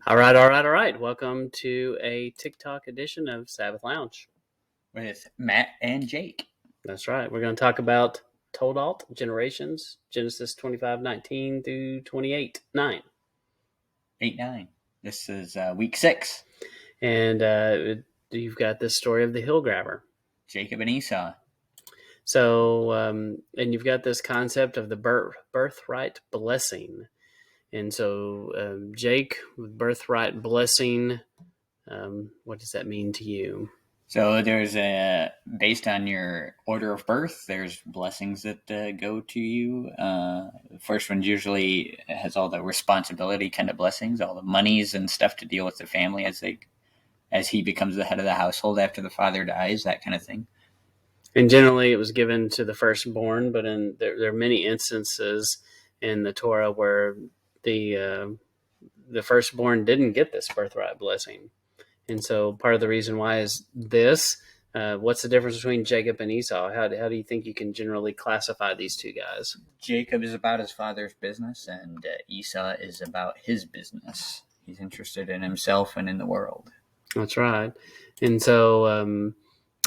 All right. Welcome to a TikTok edition of Sabbath Lounge. With Matt and Jake. That's right. We're going to talk about Toldot generations, Genesis 25:19 through 28:9. 8-9. This is week 6. And you've got this story of the hill grabber. Jacob and Esau. So, and you've got this concept of the birthright blessing. And so, Jake, with birthright blessing, what does that mean to you? So there's based on your order of birth, there's blessings that go to you. The first one usually has all the responsibility kind of blessings, all the monies and stuff to deal with the family as he becomes the head of the household after the father dies, that kind of thing. And generally, it was given to the firstborn, but there are many instances in the Torah where the firstborn didn't get this birthright blessing. And so part of the reason why is this. What's the difference between Jacob and Esau? How do you think you can generally classify these two guys? Jacob is about his father's business, and Esau is about his business. He's interested in himself and in the world. That's right. And so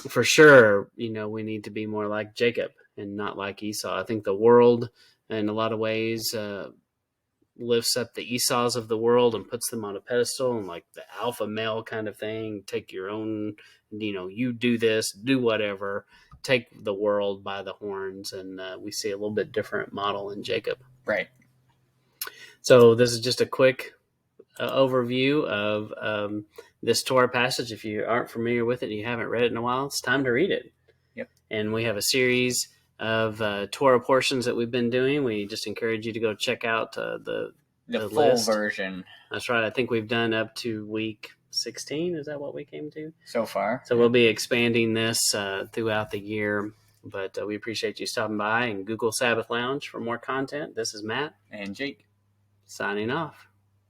for sure, we need to be more like Jacob and not like Esau. I think the world, in a lot of ways, lifts up the Esau's of the world and puts them on a pedestal and like the alpha male kind of thing. Take your own, you do this, do whatever, take the world by the horns. And we see a little bit different model in Jacob. Right. So this is just a quick overview of this Torah passage. If you aren't familiar with it and you haven't read it in a while, it's time to read it. Yep. And we have a series of Torah portions that we've been doing. We just encourage you to go check out the full list. version. That's right. I think we've done up to week 16. Is that what we came to? So far. So we'll be expanding this throughout the year. But we appreciate you stopping by and Google Sabbath Lounge for more content. This is Matt. And Jake. Signing off.